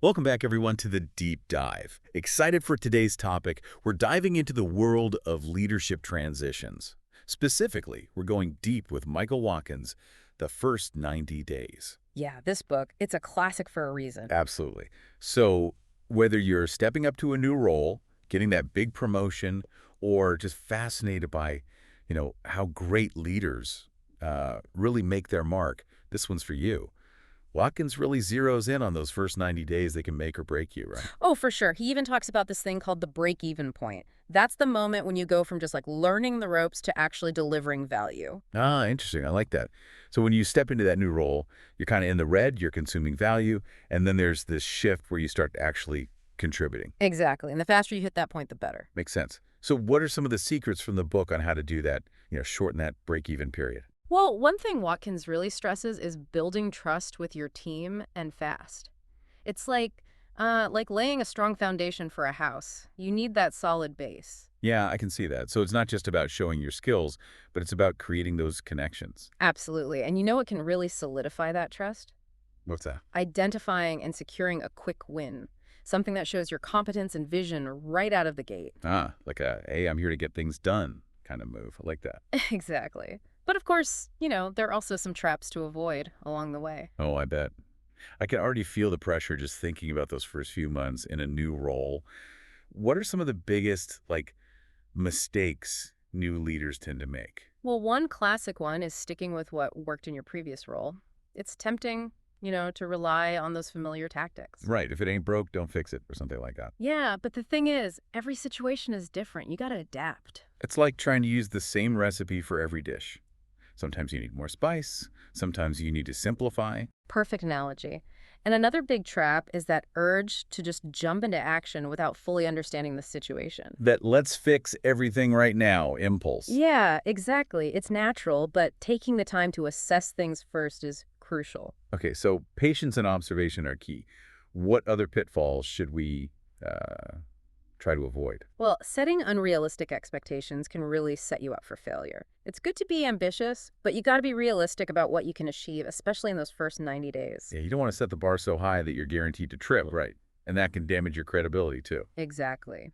Welcome back, everyone, to the Deep Dive. Excited for today's topic. We're diving into the world of leadership transitions. Specifically, we're going deep with Michael Waatkins, The First 90 Days. Yeah, this book, it's a classic for a reason. Absolutely. So, whether you're stepping up to a new role, getting that big promotion, or just fascinated by, how great leaders really make their mark, this one's for you. Watkins really zeroes in on those first 90 days that can make or break you, right? Oh, for sure. He even talks about this thing called the break-even point. That's the moment when you go from just like learning the ropes to actually delivering value. Ah, interesting. I like that. So when you step into that new role, you're kind of in the red, you're consuming value, and then there's this shift where you start actually contributing. Exactly. And the faster you hit that point, the better. Makes sense. So what are some of the secrets from the book on how to do that, shorten that break-even period? Well, one thing Watkins really stresses is building trust with your team and fast. It's like laying a strong foundation for a house. You need that solid base. Yeah, I can see that. So it's not just about showing your skills, but it's about creating those connections. Absolutely. And you know what can really solidify that trust? What's that? Identifying and securing a quick win. Something that shows your competence and vision right out of the gate. Ah, like a, hey, I'm here to get things done kind of move. I like that. Exactly. But of course, there are also some traps to avoid along the way. Oh, I bet. I can already feel the pressure just thinking about those first few months in a new role. What are some of the biggest, mistakes new leaders tend to make? Well, one classic one is sticking with what worked in your previous role. It's tempting, to rely on those familiar tactics. Right. If it ain't broke, don't fix it or something like that. Yeah, but the thing is, every situation is different. You got to adapt. It's like trying to use the same recipe for every dish. Sometimes you need more spice. Sometimes you need to simplify. Perfect analogy. And another big trap is that urge to just jump into action without fully understanding the situation. That let's fix everything right now impulse. Yeah, exactly. It's natural, but taking the time to assess things first is crucial. Okay, so patience and observation are key. What other pitfalls should we try to avoid? Well, setting unrealistic expectations can really set you up for failure. It's good to be ambitious, but you got to be realistic about what you can achieve, especially in those first 90 days. Yeah, you don't want to set the bar so high that you're guaranteed to trip. Right. And that can damage your credibility, too. Exactly.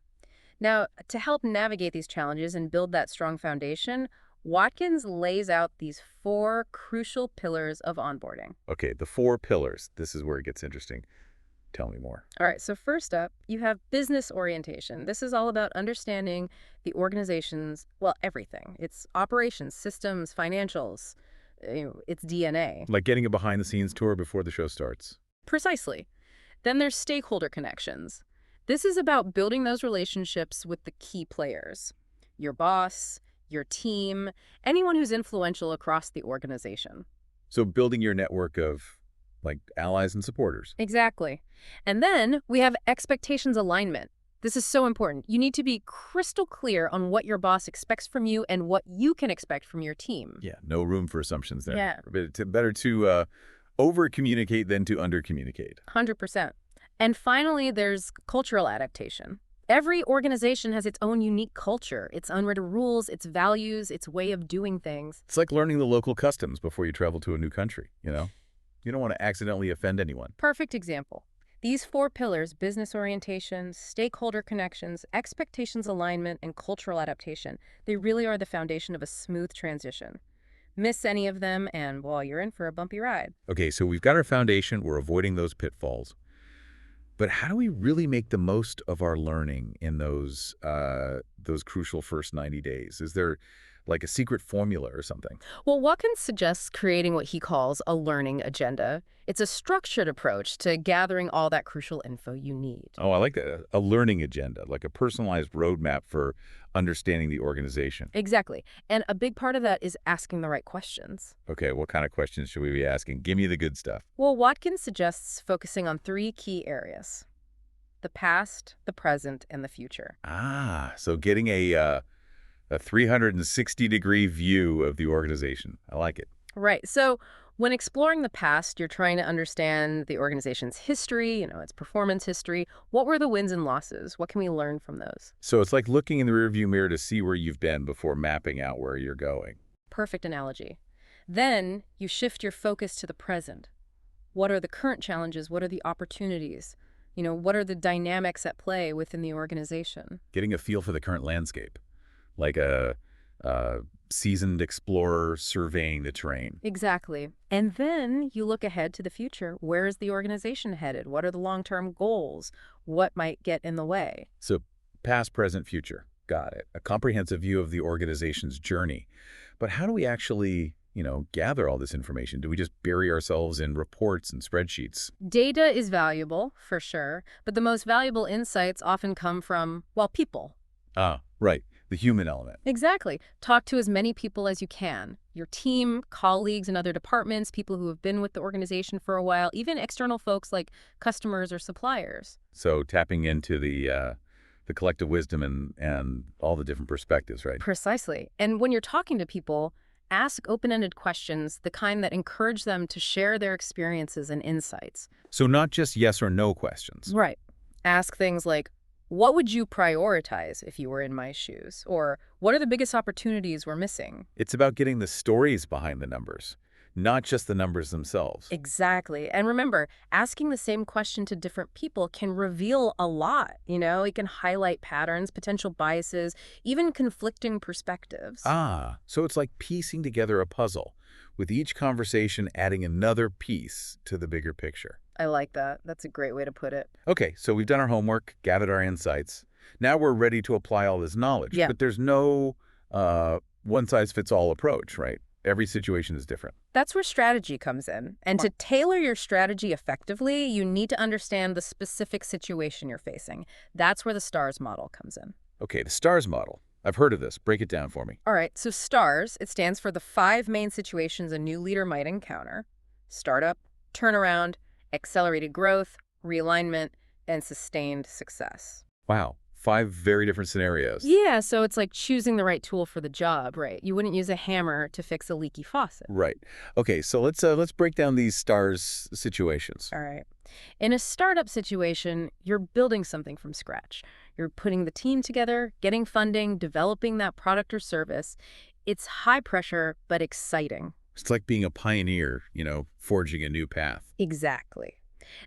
Now, to help navigate these challenges and build that strong foundation, Watkins lays out these four crucial pillars of onboarding. Okay, the four pillars. This is where it gets interesting. Tell me more. All right, so first up, you have business orientation. This is all about understanding the organization's, well, everything. It's operations, systems, financials, its DNA. Like getting a behind-the-scenes tour before the show starts. Precisely. Then there's stakeholder connections. This is about building those relationships with the key players. Your boss, your team, anyone who's influential across the organization. So building your network of, allies and supporters. Exactly. And then we have expectations alignment. This is so important. You need to be crystal clear on what your boss expects from you and what you can expect from your team. Yeah, no room for assumptions there. Yeah. Better to over-communicate than to under-communicate. 100%. And finally, there's cultural adaptation. Every organization has its own unique culture, its unwritten rules, its values, its way of doing things. It's like learning the local customs before you travel to a new country, You don't want to accidentally offend anyone. Perfect example. These four pillars, business orientation, stakeholder connections, expectations alignment, and cultural adaptation, they really are the foundation of a smooth transition. Miss any of them, and, well, you're in for a bumpy ride. Okay, so we've got our foundation. We're avoiding those pitfalls. But how do we really make the most of our learning in those crucial first 90 days? Is there a secret formula or something? Well, Watkins suggests creating what he calls a learning agenda. It's a structured approach to gathering all that crucial info you need. Oh, I like that. A learning agenda, like a personalized roadmap for understanding the organization. Exactly. And a big part of that is asking the right questions. Okay, what kind of questions should we be asking? Give me the good stuff. Well, Watkins suggests focusing on three key areas: the past, the present, and the future. Ah, so getting a 360-degree view of the organization. I like it. Right. So when exploring the past, you're trying to understand the organization's history, its performance history. What were the wins and losses? What can we learn from those? So it's like looking in the rearview mirror to see where you've been before mapping out where you're going. Perfect analogy. Then you shift your focus to the present. What are the current challenges? What are the opportunities? What are the dynamics at play within the organization? Getting a feel for the current landscape, like a seasoned explorer surveying the terrain. Exactly. And then you look ahead to the future. Where is the organization headed? What are the long-term goals? What might get in the way? So past, present, future. Got it. A comprehensive view of the organization's journey. But how do we actually, gather all this information? Do we just bury ourselves in reports and spreadsheets? Data is valuable, for sure, but the most valuable insights often come from, well, people. Ah, right. The human element. Exactly. Talk to as many people as you can. Your team, colleagues in other departments, people who have been with the organization for a while, even external folks like customers or suppliers. So tapping into the collective wisdom and all the different perspectives, right? Precisely. And when you're talking to people, ask open-ended questions, the kind that encourage them to share their experiences and insights. So not just yes or no questions. Right. Ask things like, what would you prioritize if you were in my shoes? Or what are the biggest opportunities we're missing? It's about getting the stories behind the numbers, not just the numbers themselves. Exactly. And remember, asking the same question to different people can reveal a lot. It can highlight patterns, potential biases, even conflicting perspectives. Ah, so it's like piecing together a puzzle, with each conversation adding another piece to the bigger picture. I like that. That's a great way to put it. Okay, so we've done our homework, gathered our insights. Now we're ready to apply all this knowledge. Yeah. But there's no one-size-fits-all approach, right? Every situation is different. That's where strategy comes in. And to tailor your strategy effectively, you need to understand the specific situation you're facing. That's where the STARS model comes in. Okay, the STARS model. I've heard of this. Break it down for me. All right, so STARS, it stands for the 5 main situations a new leader might encounter: startup, turnaround, accelerated growth, realignment, and sustained success. Wow, 5 very different scenarios. Yeah, so it's like choosing the right tool for the job, right? You wouldn't use a hammer to fix a leaky faucet. Right. Okay, so let's break down these STARS situations. All right. In a startup situation, you're building something from scratch. You're putting the team together, getting funding, developing that product or service. It's high pressure, but exciting. It's like being a pioneer, forging a new path. Exactly.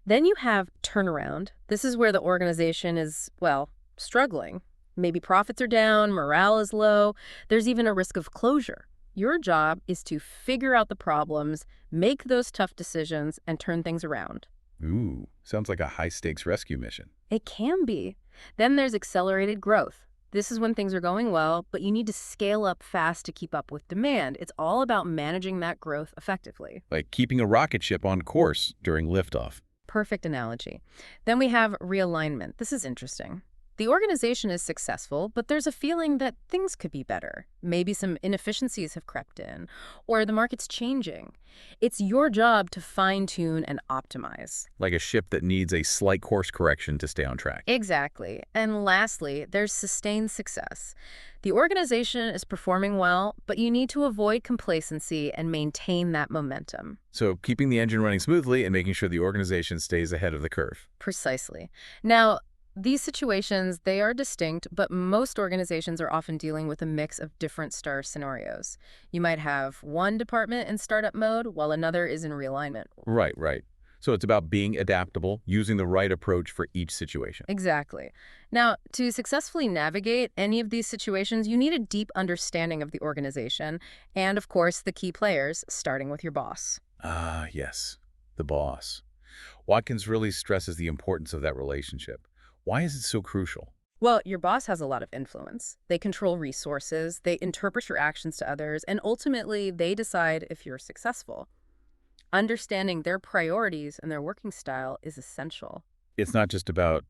Then you have turnaround. This is where the organization is, well, struggling. Maybe profits are down, morale is low. There's even a risk of closure. Your job is to figure out the problems, make those tough decisions, and turn things around. Ooh, sounds like a high-stakes rescue mission. It can be. Then there's accelerated growth. This is when things are going well, but you need to scale up fast to keep up with demand. It's all about managing that growth effectively. Like keeping a rocket ship on course during liftoff. Perfect analogy. Then we have realignment. This is interesting. The organization is successful, but there's a feeling that things could be better. Maybe some inefficiencies have crept in, or the market's changing. It's your job to fine-tune and optimize. Like a ship that needs a slight course correction to stay on track. Exactly. And lastly, there's sustained success. The organization is performing well, but you need to avoid complacency and maintain that momentum. So keeping the engine running smoothly and making sure the organization stays ahead of the curve. Precisely. Now, these situations, they are distinct, but most organizations are often dealing with a mix of different STAR scenarios. You might have one department in startup mode while another is in realignment. Right, right. So it's about being adaptable, using the right approach for each situation. Exactly. Now, to successfully navigate any of these situations, you need a deep understanding of the organization and, of course, the key players, starting with your boss. Ah, yes, the boss. Watkins really stresses the importance of that relationship. Why is it so crucial? Well, your boss has a lot of influence. They control resources, they interpret your actions to others, and ultimately, they decide if you're successful. Understanding their priorities and their working style is essential. It's not just about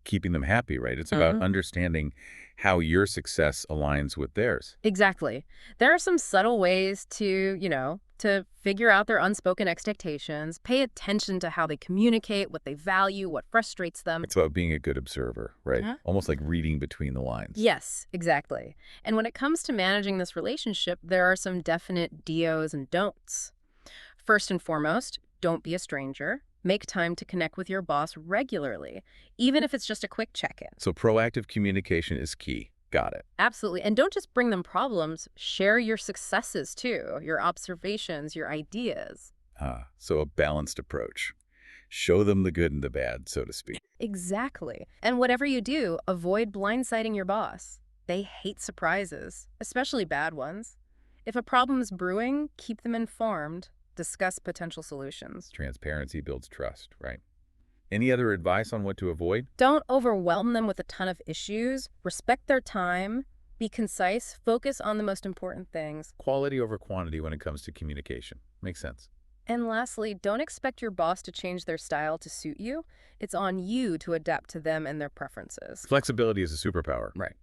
keeping them happy, right? It's about understanding how your success aligns with theirs. Exactly. There are some subtle ways to figure out their unspoken expectations, pay attention to how they communicate, what they value, what frustrates them. It's about being a good observer, right? Almost like reading between the lines. Yes, exactly. And when it comes to managing this relationship, there are some definite do's and don'ts. First and foremost, don't be a stranger. Make time to connect with your boss regularly, even if it's just a quick check-in. So proactive communication is key. Got it. Absolutely. And don't just bring them problems. Share your successes, too, your observations, your ideas. So a balanced approach. Show them the good and the bad, so to speak. Exactly. And whatever you do, avoid blindsiding your boss. They hate surprises, especially bad ones. If a problem's brewing, keep them informed. Discuss potential solutions. Transparency builds trust, right? Any other advice on what to avoid? Don't overwhelm them with a ton of issues. Respect their time. Be concise. Focus on the most important things. Quality over quantity when it comes to communication. Makes sense. And lastly, don't expect your boss to change their style to suit you. It's on you to adapt to them and their preferences. Flexibility is a superpower. Right.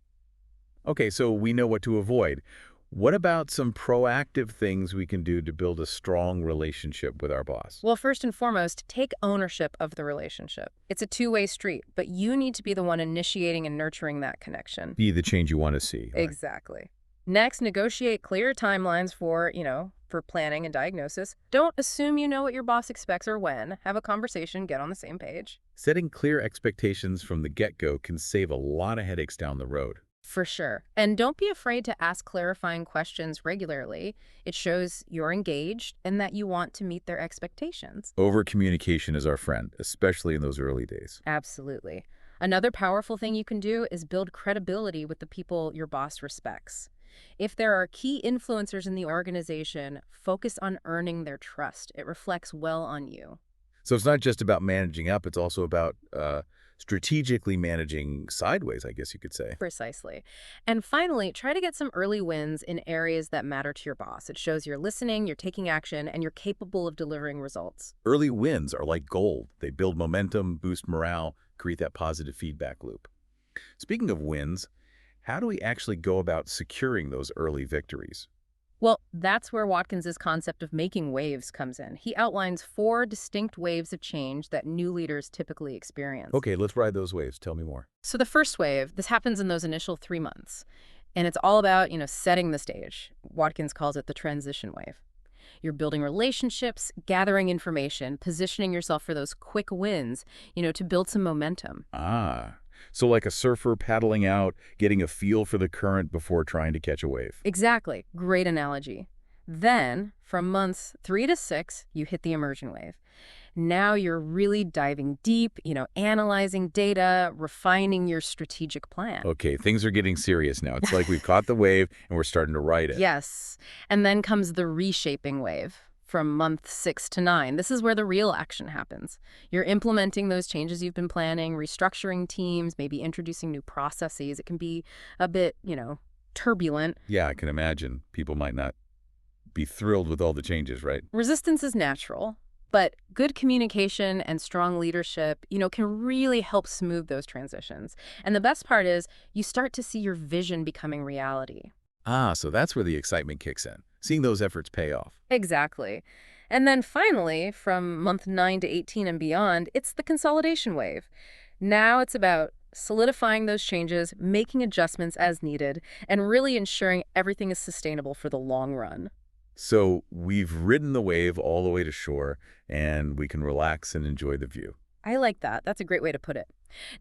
Okay, so we know what to avoid. What about some proactive things we can do to build a strong relationship with our boss? Well, first and foremost, take ownership of the relationship. It's a two-way street, but you need to be the one initiating and nurturing that connection. Be the change you want to see. Right? Exactly. Next, negotiate clear timelines for planning and diagnosis. Don't assume you know what your boss expects or when. Have a conversation, get on the same page. Setting clear expectations from the get-go can save a lot of headaches down the road. For sure. And don't be afraid to ask clarifying questions regularly. It shows you're engaged and that you want to meet their expectations. Over-communication is our friend, especially in those early days. Absolutely. Another powerful thing you can do is build credibility with the people your boss respects. If there are key influencers in the organization, focus on earning their trust. It reflects well on you. So it's not just about managing up, it's also about strategically managing sideways, I guess you could say. Precisely. And finally, try to get some early wins in areas that matter to your boss. It shows you're listening, you're taking action, and you're capable of delivering results. Early wins are like gold. They build momentum, boost morale, create that positive feedback loop. Speaking of wins, how do we actually go about securing those early victories? Well, that's where Watkins' concept of making waves comes in. He outlines 4 distinct waves of change that new leaders typically experience. Okay, let's ride those waves. Tell me more. So the first wave, this happens in those initial 3 months. And it's all about, setting the stage. Watkins calls it the transition wave. You're building relationships, gathering information, positioning yourself for those quick wins, to build some momentum. So like a surfer paddling out, getting a feel for the current before trying to catch a wave. Exactly. Great analogy. Then, from months 3 to 6, you hit the immersion wave. Now you're really diving deep, analyzing data, refining your strategic plan. Okay, things are getting serious now. It's like we've caught the wave and we're starting to ride it. Yes. And then comes the reshaping wave from month 6 to 9. This is where the real action happens. You're implementing those changes you've been planning, restructuring teams, maybe introducing new processes. It can be a bit, turbulent. Yeah, I can imagine. People might not be thrilled with all the changes, right? Resistance is natural, but good communication and strong leadership, can really help smooth those transitions. And the best part is you start to see your vision becoming reality. So that's where the excitement kicks in, seeing those efforts pay off. Exactly. And then finally, from month 9 to 18 and beyond, it's the consolidation wave. Now it's about solidifying those changes, making adjustments as needed, and really ensuring everything is sustainable for the long run. So we've ridden the wave all the way to shore, and we can relax and enjoy the view. I like that. That's a great way to put it.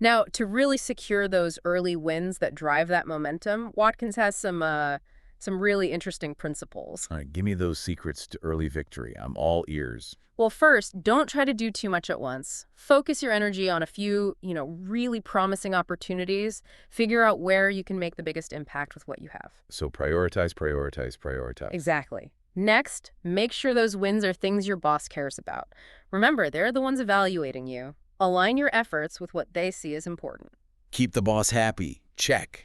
Now, to really secure those early wins that drive that momentum, Watkins has some really interesting principles. All right, give me those secrets to early victory. I'm all ears. Well, first, don't try to do too much at once. Focus your energy on a few, really promising opportunities. Figure out where you can make the biggest impact with what you have. So prioritize, prioritize, prioritize. Exactly. Next, make sure those wins are things your boss cares about. Remember, they're the ones evaluating you. Align your efforts with what they see as important. Keep the boss happy. Check.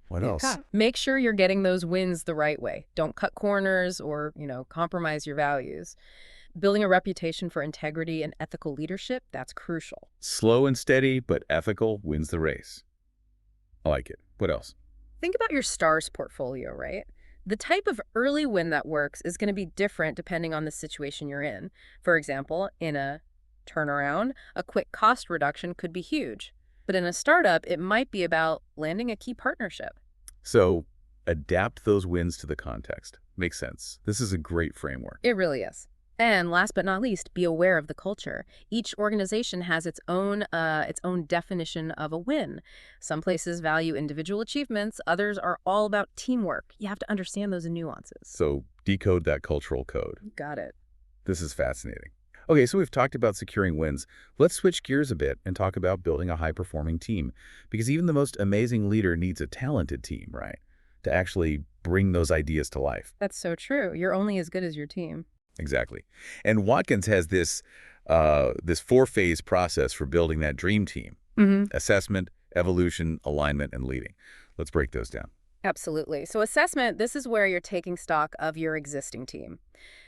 What else? Make sure you're getting those wins the right way. Don't cut corners or, compromise your values. Building a reputation for integrity and ethical leadership, that's crucial. Slow and steady, but ethical wins the race. I like it. What else? Think about your stars portfolio, right? The type of early win that works is going to be different depending on the situation you're in. For example, in a turnaround, a quick cost reduction could be huge. But in a startup, it might be about landing a key partnership. So adapt those wins to the context. Makes sense. This is a great framework. It really is. And last but not least, be aware of the culture. Each organization has its own definition of a win. Some places value individual achievements. Others are all about teamwork. You have to understand those nuances. So decode that cultural code. Got it. This is fascinating. Okay, so we've talked about securing wins. Let's switch gears a bit and talk about building a high-performing team. Because even the most amazing leader needs a talented team, right? To actually bring those ideas to life. That's so true. You're only as good as your team. Exactly. And Watkins has this four-phase process for building that dream team. Hmm. Assessment, evolution, alignment, and leading. Let's break those down. Absolutely. So assessment, this is where you're taking stock of your existing team,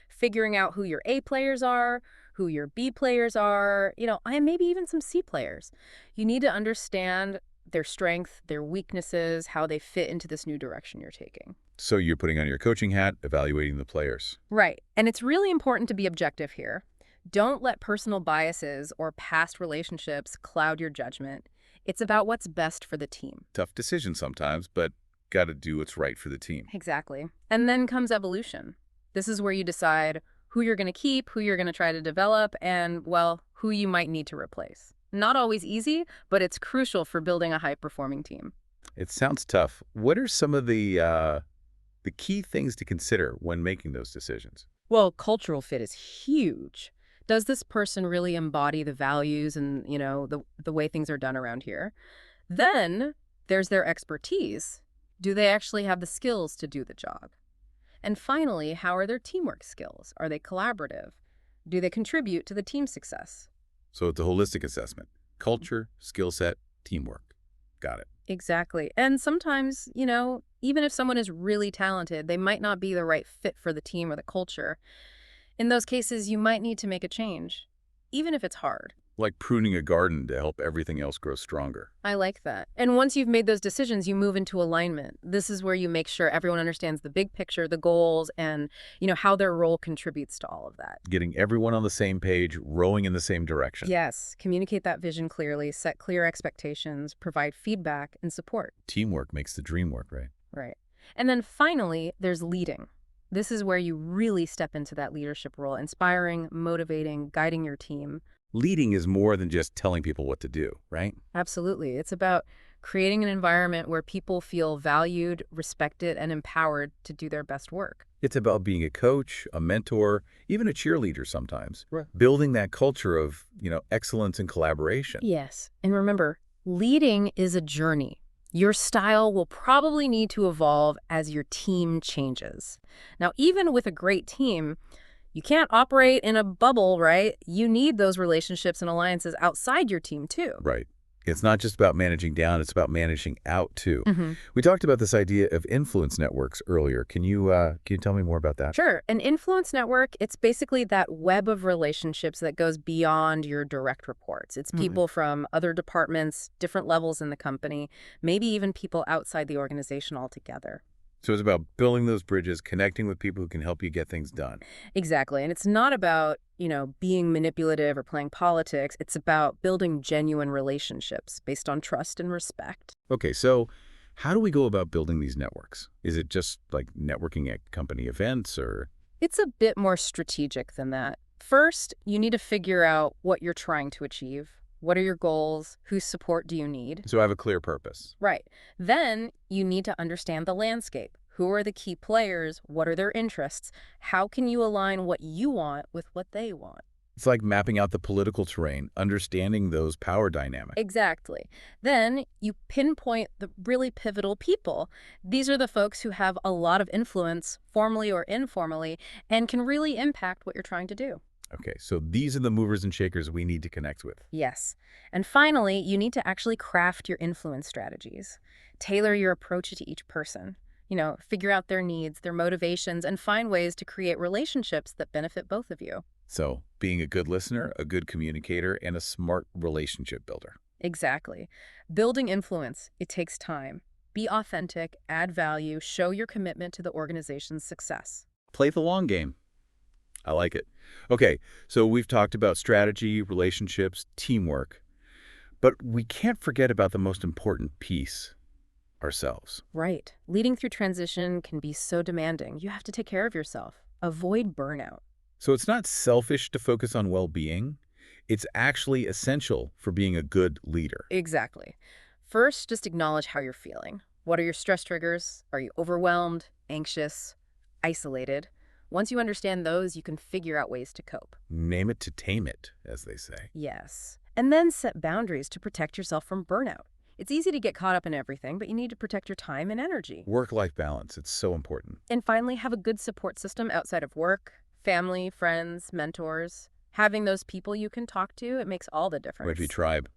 figuring out who your A players are, who your B players are, and maybe even some C players. You need to understand their strength, their weaknesses, how they fit into this new direction you're taking. So you're putting on your coaching hat, evaluating the players. Right. And it's really important to be objective here. Don't let personal biases or past relationships cloud your judgment. It's about what's best for the team. Tough decision sometimes, but got to do what's right for the team. Exactly. And then comes evolution. This is where you decide who you're going to keep, who you're going to try to develop, and, well, who you might need to replace. Not always easy, but it's crucial for building a high-performing team. It sounds tough. What are some of the key things to consider when making those decisions? Well, cultural fit is huge. Does this person really embody the values and, the way things are done around here? Then there's their expertise. Do they actually have the skills to do the job? And finally, how are their teamwork skills? Are they collaborative? Do they contribute to the team's success? So it's a holistic assessment. Culture, skill set, teamwork. Got it. Exactly. And sometimes, even if someone is really talented, they might not be the right fit for the team or the culture. In those cases, you might need to make a change, even if it's hard. Like pruning a garden to help everything else grow stronger. I like that. And once you've made those decisions, you move into alignment. This is where you make sure everyone understands the big picture, the goals, and, how their role contributes to all of that. Getting everyone on the same page, rowing in the same direction. Yes, communicate that vision clearly, set clear expectations, provide feedback and support. Teamwork makes the dream work, right? Right. And then finally, there's leading. This is where you really step into that leadership role, inspiring, motivating, guiding your team. Leading is more than just telling people what to do, right? Absolutely. It's about creating an environment where people feel valued, respected, and empowered to do their best work. It's about being a coach, a mentor, even a cheerleader sometimes. Right. Building that culture of, excellence and collaboration. Yes. And remember, leading is a journey. Your style will probably need to evolve as your team changes. Now, even with a great team, you can't operate in a bubble, right? You need those relationships and alliances outside your team, too. Right. It's not just about managing down, it's about managing out, too. Hmm. We talked about this idea of influence networks earlier. Can you tell me more about that? Sure. An influence network, it's basically that web of relationships that goes beyond your direct reports. It's people from other departments, different levels in the company, maybe even people outside the organization altogether. So it's about building those bridges, connecting with people who can help you get things done. Exactly. And it's not about, being manipulative or playing politics. It's about building genuine relationships based on trust and respect. Okay, so how do we go about building these networks? Is it just like networking at company events or? It's a bit more strategic than that. First, you need to figure out what you're trying to achieve. What are your goals? Whose support do you need? So I have a clear purpose. Right. Then you need to understand the landscape. Who are the key players? What are their interests? How can you align what you want with what they want? It's like mapping out the political terrain, understanding those power dynamics. Exactly. Then you pinpoint the really pivotal people. These are the folks who have a lot of influence, formally or informally, and can really impact what you're trying to do. Okay, so these are the movers and shakers we need to connect with. Yes. And finally, you need to actually craft your influence strategies. Tailor your approach to each person. Figure out their needs, their motivations, and find ways to create relationships that benefit both of you. So being a good listener, a good communicator, and a smart relationship builder. Exactly. Building influence, it takes time. Be authentic, add value, show your commitment to the organization's success. Play the long game. I like it. Okay, so we've talked about strategy, relationships, teamwork, but we can't forget about the most important piece, ourselves. Right. Leading through transition can be so demanding. You have to take care of yourself. Avoid burnout. So it's not selfish to focus on well-being. It's actually essential for being a good leader. Exactly. First, just acknowledge how you're feeling. What are your stress triggers? Are you overwhelmed, anxious, isolated? Once you understand those, you can figure out ways to cope. Name it to tame it, as they say. Yes. And then set boundaries to protect yourself from burnout. It's easy to get caught up in everything, but you need to protect your time and energy. Work-life balance, it's so important. And finally, have a good support system outside of work, family, friends, mentors. Having those people you can talk to, it makes all the difference. Right, your tribe,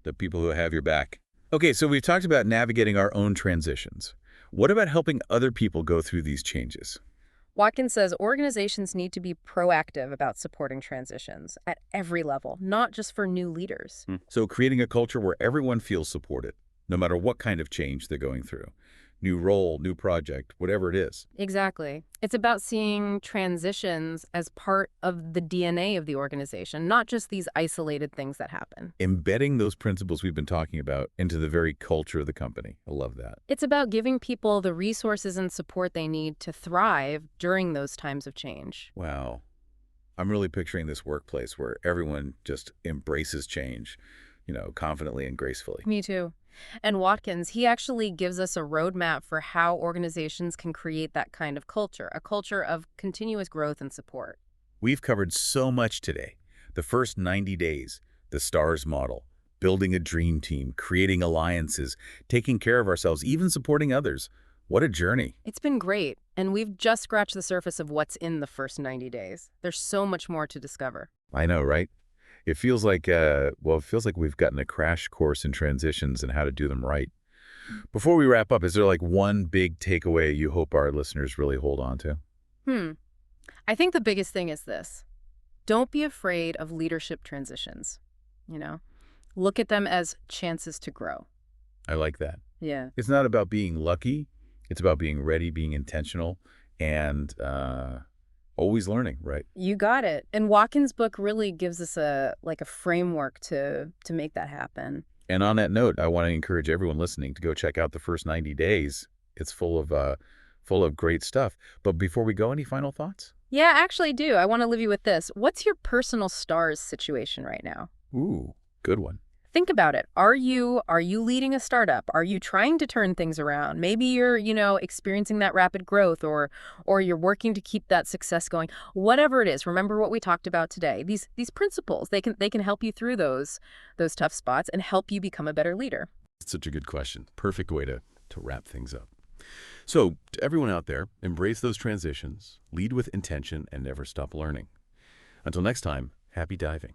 the people who have your back. Okay, so we've talked about navigating our own transitions. What about helping other people go through these changes? Watkins says organizations need to be proactive about supporting transitions at every level, not just for new leaders. So creating a culture where everyone feels supported, no matter what kind of change they're going through. New role, new project, whatever it is. Exactly. It's about seeing transitions as part of the DNA of the organization, not just these isolated things that happen. Embedding those principles we've been talking about into the very culture of the company. I love that. It's about giving people the resources and support they need to thrive during those times of change. Wow. I'm really picturing this workplace where everyone just embraces change, confidently and gracefully. Me too. And Watkins, he actually gives us a roadmap for how organizations can create that kind of culture, a culture of continuous growth and support. We've covered so much today. The first 90 days, the STARS model, building a dream team, creating alliances, taking care of ourselves, even supporting others. What a journey. It's been great, and we've just scratched the surface of what's in the first 90 days. There's so much more to discover. I know, right? It feels like, we've gotten a crash course in transitions and how to do them right. Before we wrap up, is there like one big takeaway you hope our listeners really hold on to? I think the biggest thing is this. Don't be afraid of leadership transitions. Look at them as chances to grow. I like that. Yeah. It's not about being lucky. It's about being ready, being intentional, and always learning, right? You got it. And Watkins' book really gives us a framework to make that happen. And on that note, I want to encourage everyone listening to go check out the first 90 days. It's full of great stuff. But before we go, any final thoughts? Yeah, I actually do. I want to leave you with this. What's your personal STARS situation right now? Ooh, good one. Think about it. Are you leading a startup? Are you trying to turn things around? Maybe you're, experiencing that rapid growth or you're working to keep that success going. Whatever it is, remember what we talked about today. These principles, they can help you through those tough spots and help you become a better leader. It's such a good question. Perfect way to wrap things up. So, to everyone out there, embrace those transitions, lead with intention, and never stop learning. Until next time, happy diving.